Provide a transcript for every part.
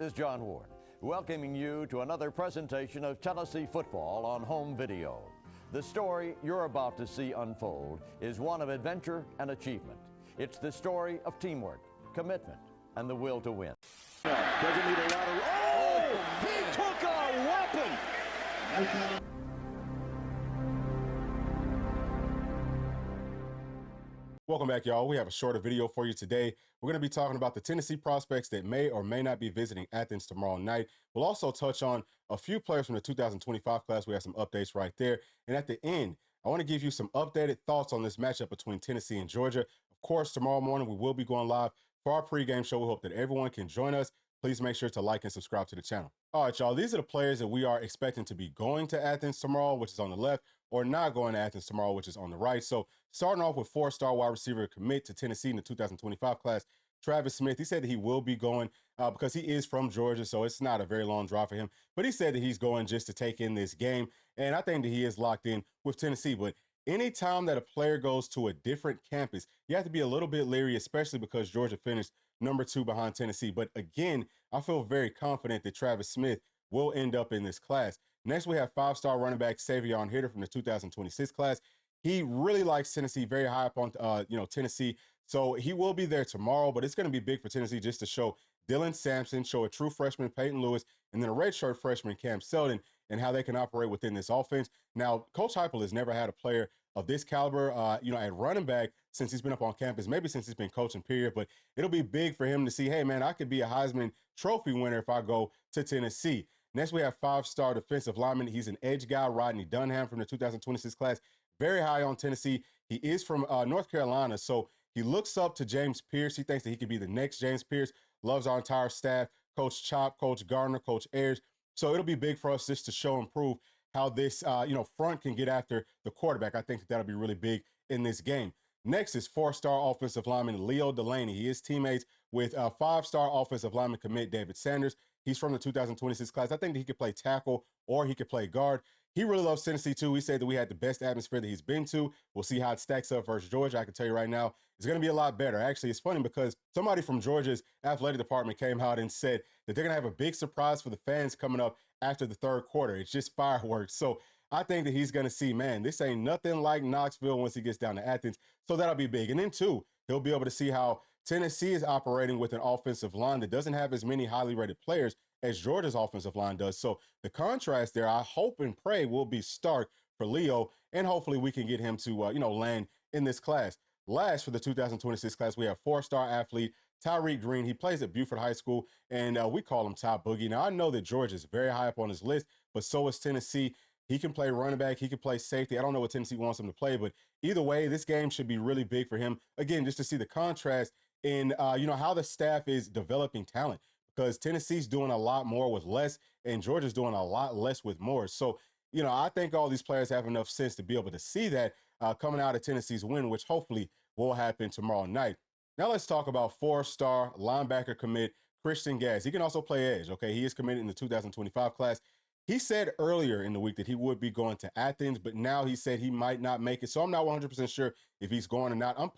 This is John Ward, welcoming you to another presentation of Tennessee football on home video. The story you're about to see unfold is one of adventure and achievement. It's the story of teamwork, commitment, and the will to win. Doesn't need a lot of... Oh! He took a weapon! Welcome back, y'all. We have a shorter video for you today. We're going to be talking about the Tennessee prospects that may or may not be visiting Athens tomorrow night. We'll also touch on a few players from the 2025 class. We have some updates right there. And at the end, I want to give you some updated thoughts on this matchup between Tennessee and Georgia. Of course, tomorrow morning, we will be going live for our pregame show. We hope that everyone can join us. Please make sure to like and subscribe to the channel. All right, y'all, these are the players that we are expecting to be going to Athens tomorrow, which is on the left, or not going to Athens tomorrow, which is on the right. So starting off with four-star wide receiver commit to Tennessee in the 2025 class, Travis Smith. He said that he will be going because he is from Georgia, so it's not a very long drive for him. But he said that he's going just to take in this game, and I think that he is locked in with Tennessee. But anytime that a player goes to a different campus, you have to be a little bit leery, especially because Georgia finished number 2 behind Tennessee. But again, I feel very confident that Travis Smith will end up in this class. Next, we have five-star running back Savion Hitter from the 2026 class. He really likes Tennessee, very high up on Tennessee. So he will be there tomorrow, but it's going to be big for Tennessee just to show Dylan Sampson, show a true freshman Peyton Lewis, and then a redshirt freshman Cam Selden, and how they can operate within this offense. Now, Coach Heupel has never had a player of this caliber, at running back since he's been up on campus, maybe since he's been coaching, period. But it'll be big for him to see, hey, man, I could be a Heisman Trophy winner if I go to Tennessee. Next, we have five-star defensive lineman. He's an edge guy, Rodney Dunham from the 2026 class. Very high on Tennessee. He is from North Carolina, so he looks up to James Pierce. He thinks that he could be the next James Pierce. Loves our entire staff, Coach Chop, Coach Gardner, Coach Ayers. So it'll be big for us just to show and prove how this, front can get after the quarterback. I think that that'll be really big in this game. Next is four-star offensive lineman Leo Delaney. He is teammates with five-star offensive lineman commit David Sanders. He's from the 2026 class. I think that he could play tackle or he could play guard. He really loves Tennessee, too. He said that we had the best atmosphere that he's been to. We'll see how it stacks up versus Georgia. I can tell you right now, it's going to be a lot better. Actually, it's funny because somebody from Georgia's athletic department came out and said that they're going to have a big surprise for the fans coming up after the third quarter. It's just fireworks. So I think that he's going to see, man, this ain't nothing like Knoxville once he gets down to Athens. So that'll be big. And then, too, he'll be able to see how Tennessee is operating with an offensive line that doesn't have as many highly rated players as Georgia's offensive line does. So the contrast there, I hope and pray, will be stark for Leo, and hopefully we can get him to, land in this class. Last, for the 2026 class, we have four-star athlete Tyreek Green. He plays at Buford High School, and we call him Top Boogie. Now, I know that Georgia is very high up on his list, but so is Tennessee. He can play running back. He can play safety. I don't know what Tennessee wants him to play, but either way, this game should be really big for him. Again, just to see the contrast in, how the staff is developing talent, because Tennessee's doing a lot more with less and Georgia's doing a lot less with more. So, I think all these players have enough sense to be able to see that coming out of Tennessee's win, which hopefully will happen tomorrow night. Now let's talk about four-star linebacker commit Christian Gass. He can also play edge, okay? He is committed in the 2025 class. He said earlier in the week that he would be going to Athens, but now he said he might not make it. So I'm not 100% sure if he's going or not. I'm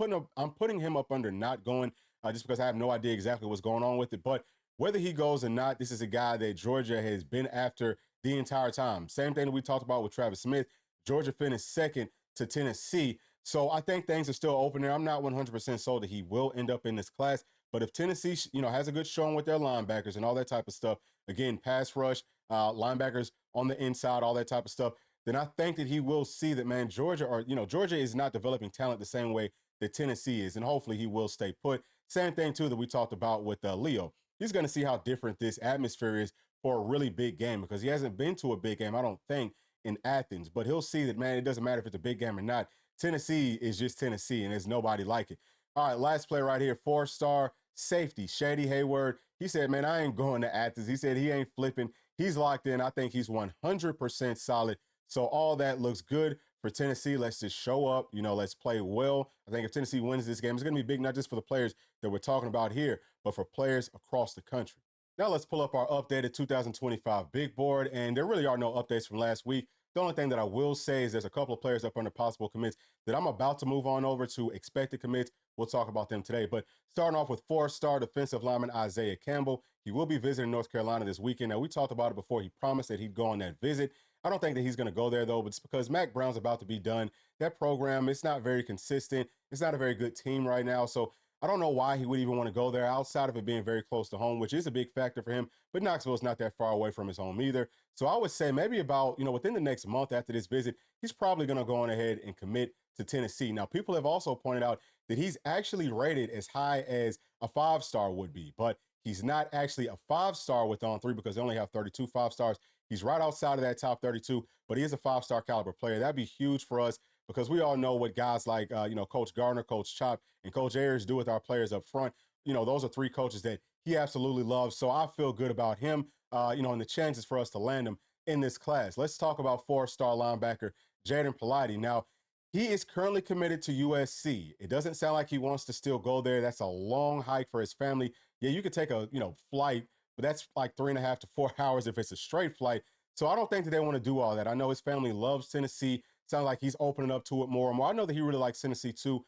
putting him up under not going just because I have no idea exactly what's going on with it. But whether he goes or not, this is a guy that Georgia has been after the entire time. Same thing that we talked about with Travis Smith. Georgia finished second to Tennessee. So I think things are still open there. I'm not 100% sold that he will end up in this class. But if Tennessee, has a good showing with their linebackers and all that type of stuff, again, pass rush, linebackers on the inside, all that type of stuff, then I think that he will see that, man, Georgia is not developing talent the same way that Tennessee is. And hopefully he will stay put. Same thing, too, that we talked about with Leo. He's going to see how different this atmosphere is for a really big game because he hasn't been to a big game, I don't think, in Athens. But he'll see that, man, it doesn't matter if it's a big game or not. Tennessee is just Tennessee, and there's nobody like it. All right, last play right here, four-star safety Shady Hayward. He said, man, I ain't going to Athens. He said he ain't flipping. He's locked in. I think he's 100% solid. So all that looks good for Tennessee. Let's just show up. Let's play well. I think if Tennessee wins this game, it's going to be big, not just for the players that we're talking about here, but for players across the country. Now let's pull up our updated 2025 big board. And there really are no updates from last week. The only thing that I will say is there's a couple of players up under possible commits that I'm about to move on over to expected commits. We'll talk about them today. But starting off with 4-star defensive lineman Isaiah Campbell. He will be visiting North Carolina this weekend. Now, we talked about it before. He promised that he'd go on that visit. I don't think that he's going to go there, though, but it's because Mac Brown's about to be done. That program, it's not very consistent. It's not a very good team right now. So I don't know why he would even want to go there outside of it being very close to home, which is a big factor for him. But Knoxville's not that far away from his home either. So I would say maybe about, within the next month after this visit, he's probably going to go on ahead and commit to Tennessee. Now, people have also pointed out that he's actually rated as high as a 5-star would be, but he's not actually a 5-star with On3 because they only have 32 5-stars. He's right outside of that top 32, but he is a 5-star caliber player. That'd be huge for us because we all know what guys like, Coach Gardner, Coach Chop, and Coach Ayers do with our players up front. Those are three coaches that he absolutely loves. So I feel good about him, and the chances for us to land him in this class. Let's talk about 4-star linebacker Jaden Politi. Now, he is currently committed to USC. It doesn't sound like he wants to still go there. That's a long hike for his family. Yeah, you could take a, flight, but that's like 3.5 to 4 hours if it's a straight flight. So I don't think that they want to do all that. I know his family loves Tennessee. Sounds like he's opening up to it more and more. I know that he really likes Tennessee too.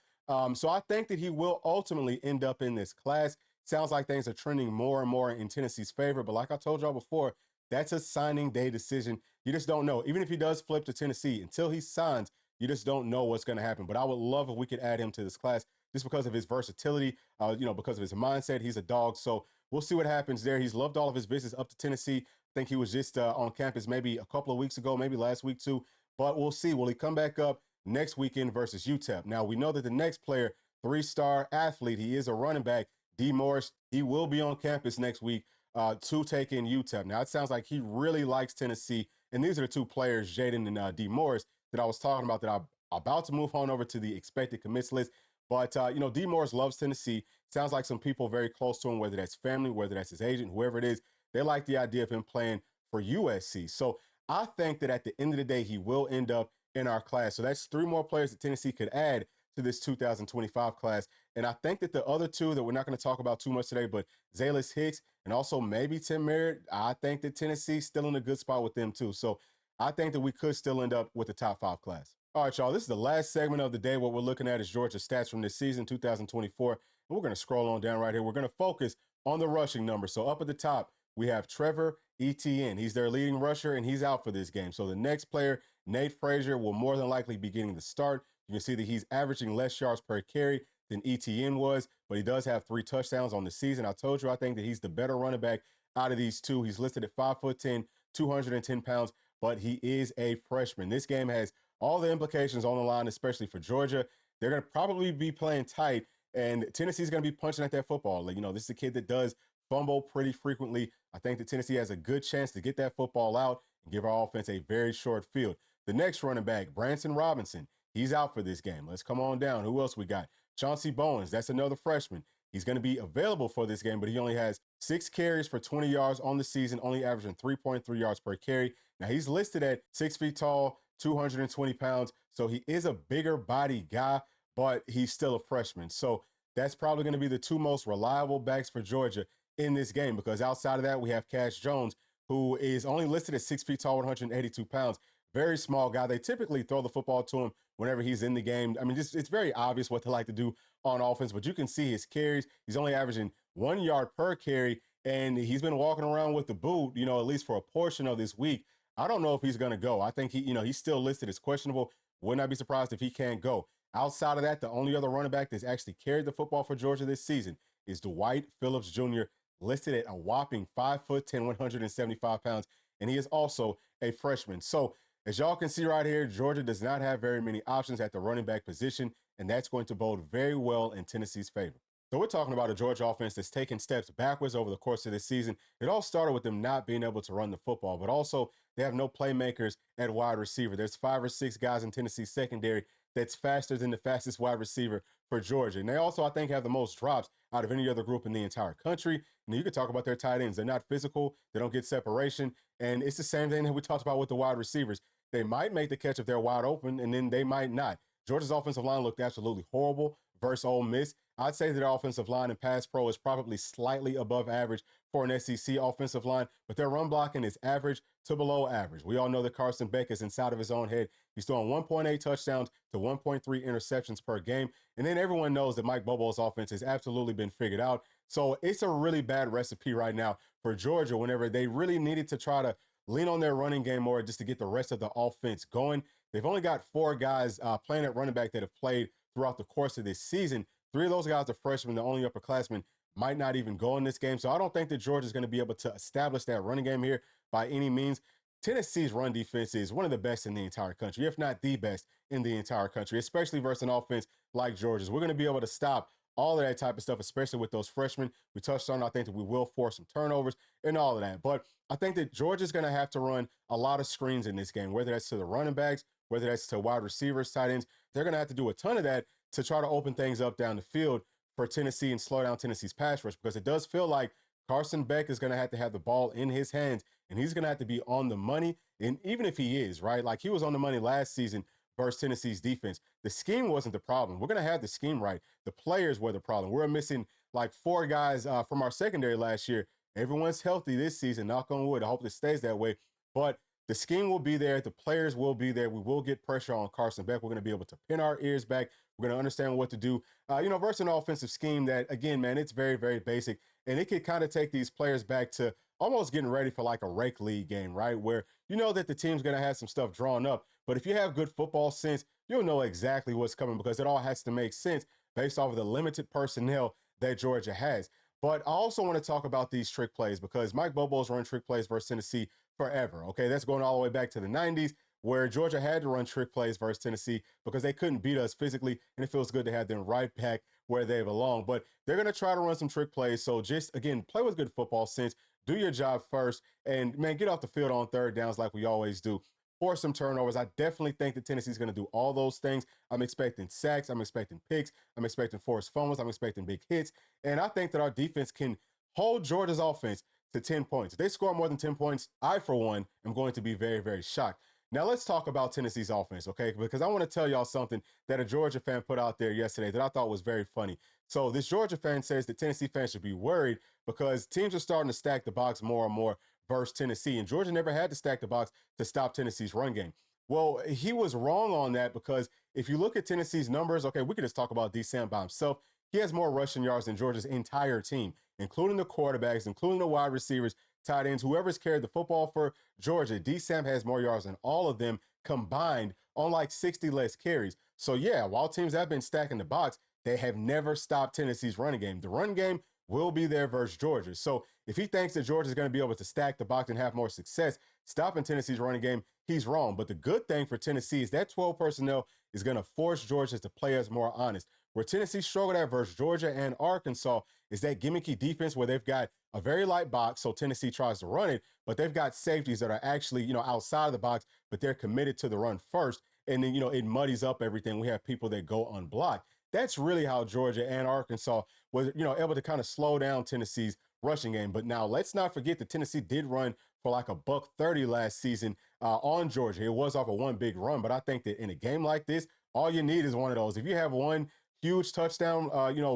So I think that he will ultimately end up in this class. Sounds like things are trending more and more in Tennessee's favor. But like I told y'all before, that's a signing day decision. You just don't know. Even if he does flip to Tennessee, until he signs, you just don't know what's going to happen. But I would love if we could add him to this class just because of his versatility, because of his mindset. He's a dog. So we'll see what happens there. He's loved all of his visits up to Tennessee. I think he was just on campus maybe a couple of weeks ago, maybe last week too. But we'll see. Will he come back up next weekend versus UTEP? Now, we know that the next player, 3-star athlete, he is a running back, D. Morris. He will be on campus next week to take in UTEP. Now, it sounds like he really likes Tennessee. And these are the two players, Jaden and D. Morris, that I was talking about that I'm about to move on over to the expected commits list. But, D. Morris loves Tennessee. Sounds like some people very close to him, whether that's family, whether that's his agent, whoever it is, they like the idea of him playing for USC. So I think that at the end of the day, he will end up in our class. So that's 3 more players that Tennessee could add to this 2025 class. And I think that the other 2 that we're not going to talk about too much today, but Zalis Hicks and also maybe Tim Merritt, I think that Tennessee's still in a good spot with them too. So I think that we could still end up with the top 5 class. All right, y'all, this is the last segment of the day. What we're looking at is Georgia's stats from this season, 2024. And we're going to scroll on down right here. We're going to focus on the rushing numbers. So up at the top, we have Trevor Etienne. He's their leading rusher, and he's out for this game. So the next player, Nate Frazier, will more than likely be getting the start. You can see that he's averaging less yards per carry than Etienne was, but he does have 3 touchdowns on the season. I told you I think that he's the better running back out of these 2. He's listed at 5'10", 210 pounds, but he is a freshman. This game has all the implications on the line, especially for Georgia. They're going to probably be playing tight, and Tennessee's going to be punching at that football. This is a kid that does fumble pretty frequently. I think that Tennessee has a good chance to get that football out and give our offense a very short field. The next running back, Branson Robinson, he's out for this game. Let's come on down. Who else we got? Chauncey Bowens, that's another freshman. He's going to be available for this game, but he only has 6 carries for 20 yards on the season, only averaging 3.3 yards per carry. Now, he's listed at 6 feet tall, 220 pounds, so he is a bigger body guy, but he's still a freshman. So that's probably going to be the 2 most reliable backs for Georgia in this game, because outside of that, we have Cash Jones, who is only listed at 6 feet tall, 182 pounds. Very small guy. They typically throw the football to him whenever he's in the game. I mean, it's very obvious what they like to do on offense, but you can see his carries. He's only averaging 1 yard per carry, and he's been walking around with the boot, at least for a portion of this week. I don't know if he's going to go. I think he's still listed as questionable. Would not be surprised if he can't go. Outside of that, the only other running back that's actually carried the football for Georgia this season is Dwight Phillips Jr., listed at a whopping 5'10", 175 pounds, and he is also a freshman. So as y'all can see right here, Georgia does not have very many options at the running back position, and that's going to bode very well in Tennessee's favor. So we're talking about a Georgia offense that's taken steps backwards over the course of this season. It all started with them not being able to run the football, but also they have no playmakers at wide receiver. There's 5 or 6 guys in Tennessee's secondary that's faster than the fastest wide receiver for Georgia. And they also, I think, have the most drops out of any other group in the entire country. And you could talk about their tight ends. They're not physical. They don't get separation. And it's the same thing that we talked about with the wide receivers. They might make the catch if they're wide open, and then they might not. Georgia's offensive line looked absolutely horrible versus Ole Miss. I'd say that their offensive line and pass pro is probably slightly above average for an SEC offensive line, but their run blocking is average to below average. We all know that Carson Beck is inside of his own head. He's throwing 1.8 touchdowns to 1.3 interceptions per game. And then everyone knows that Mike Bobo's offense has absolutely been figured out. So it's a really bad recipe right now for Georgia whenever they really needed to try to lean on their running game more just to get the rest of the offense going. They've only got 4 guys playing at running back that have played throughout the course of this season. 3 of those guys are freshmen. The only upperclassmen might not even go in this game. So I don't think that Georgia's going to be able to establish that running game here by any means. Tennessee's run defense is one of the best in the entire country, if not the best in the entire country, especially versus an offense like Georgia's. We're going to be able to stop all of that type of stuff, especially with those freshmen. We touched on, I think that we will force some turnovers and all of that. But I think that Georgia's going to have to run a lot of screens in this game, whether that's to the running backs, whether that's to wide receivers, tight ends. They're going to have to do a ton of that to try to open things up down the field for Tennessee and slow down Tennessee's pass rush, because it does feel like Carson Beck is going to have the ball in his hands, and he's going to have to be on the money. And even if he is, right, like he was on the money last season versus Tennessee's defense, the scheme wasn't the problem. We're going to have the scheme right. The players were the problem. We're missing like 4 guys from our secondary last year. Everyone's healthy this season, knock on wood. I hope it stays that way. But the scheme will be there. The players will be there. We will get pressure on Carson Beck. We're going to be able to pin our ears back. We're going to understand what to do. Versus an offensive scheme that, again, man, it's very, very basic. And it could kind of take these players back to almost getting ready for like a rec league game, right? Where you know that the team's going to have some stuff drawn up. But if you have good football sense, you'll know exactly what's coming, because it all has to make sense based off of the limited personnel that Georgia has. But I also want to talk about these trick plays, because Mike Bobo's run trick plays versus Tennessee forever. Okay, that's going all the way back to the 90s, where Georgia had to run trick plays versus Tennessee because they couldn't beat us physically, and it feels good to have them right back where they belong. But they're going to try to run some trick plays. So just, again, play with good football sense. Do your job first, and, man, get off the field on third downs like we always do. Force some turnovers. I definitely think that Tennessee's going to do all those things. I'm expecting sacks. I'm expecting picks. I'm expecting forced fumbles. I'm expecting big hits. And I think that our defense can hold Georgia's offense to 10 points. If they score more than 10 points, I, for one, am going to be very, very shocked. Now, let's talk about Tennessee's offense, okay? Because I want to tell y'all something that a Georgia fan put out there yesterday that I thought was very funny. So this Georgia fan says that Tennessee fans should be worried because teams are starting to stack the box more and more versus Tennessee. And Georgia never had to stack the box to stop Tennessee's run game. Well, he was wrong on that, because if you look at Tennessee's numbers, okay, we could just talk about D. Sam by himself. He has more rushing yards than Georgia's entire team, including the quarterbacks, including the wide receivers, tight ends, whoever's carried the football for Georgia. D. Sam has more yards than all of them combined on like 60 less carries. So yeah, while teams have been stacking the box, they have never stopped Tennessee's running game. The run game will be there versus Georgia. So if he thinks that Georgia's going to be able to stack the box and have more success stopping Tennessee's running game, he's wrong. But the good thing for Tennessee is that 12 personnel is going to force Georgia to play us more honest. Where Tennessee struggled at versus Georgia and Arkansas is that gimmicky defense where they've got a very light box, so Tennessee tries to run it, but they've got safeties that are actually, outside of the box, but they're committed to the run first. And then, it muddies up everything. We have people that go unblocked. That's really how Georgia and Arkansas was, able to kind of slow down Tennessee's rushing game. But now let's not forget that Tennessee did run for like a $130 last season on Georgia. It was off of one big run, but I think that in a game like this, all you need is one of those. If you have one huge touchdown,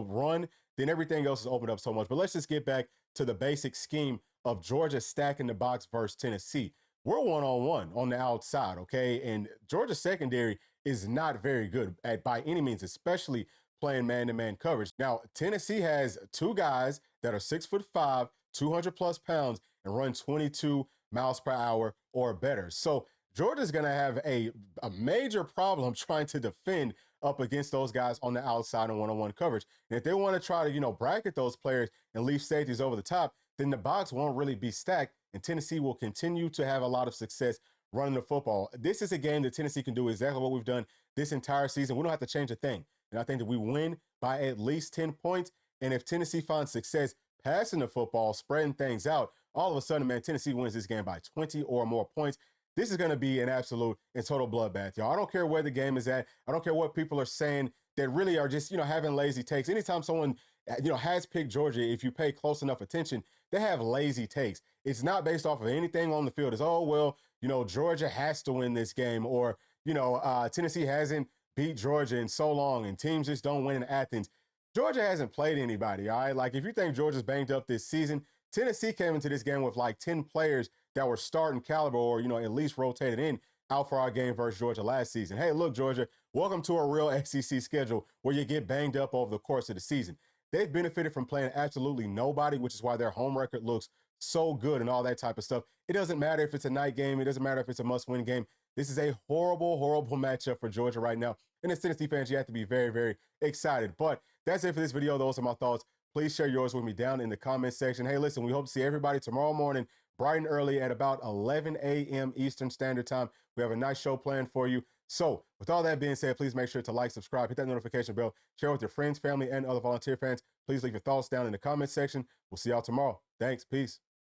run, then everything else is opened up so much. But let's just get back to the basic scheme of Georgia stacking the box versus Tennessee. We're one-on-one on the outside, okay? And Georgia's secondary is not very good by any means, especially playing man-to-man coverage. Now, Tennessee has 2 guys that are 6'5", 200-plus pounds, and run 22 miles per hour or better. So Georgia's going to have a major problem trying to defend up against those guys on the outside in one-on-one coverage. And if they want to try to, bracket those players and leave safeties over the top, then the box won't really be stacked, and Tennessee will continue to have a lot of success running the football. This is a game that Tennessee can do exactly what we've done this entire season. We don't have to change a thing. And I think that we win by at least 10 points. And if Tennessee finds success passing the football, spreading things out, all of a sudden, man, Tennessee wins this game by 20 or more points. This is going to be an absolute and total bloodbath, y'all. I don't care where the game is at. I don't care what people are saying that really are just, having lazy takes. Anytime someone, has picked Georgia, if you pay close enough attention, they have lazy takes. It's not based off of anything on the field. It's, oh, well, Georgia has to win this game, or, Tennessee hasn't beat Georgia in so long, and teams just don't win in Athens. Georgia hasn't played anybody, all right? Like, if you think Georgia's banged up this season, Tennessee came into this game with like 10 players that were starting caliber or, at least rotated in out for our game versus Georgia last season. Hey, look, Georgia, welcome to a real SEC schedule where you get banged up over the course of the season. They've benefited from playing absolutely nobody, which is why their home record looks so good and all that type of stuff. It doesn't matter if it's a night game. It doesn't matter if it's a must-win game. This is a horrible, horrible matchup for Georgia right now. And as Tennessee fans, you have to be very, very excited. But that's it for this video. Those are my thoughts. Please share yours with me down in the comment section. Hey, listen, we hope to see everybody tomorrow morning, bright and early at about 11 a.m. Eastern Standard Time. We have a nice show planned for you. So with all that being said, please make sure to like, subscribe, hit that notification bell, share with your friends, family, and other volunteer fans. Please leave your thoughts down in the comment section. We'll see y'all tomorrow. Thanks. Peace.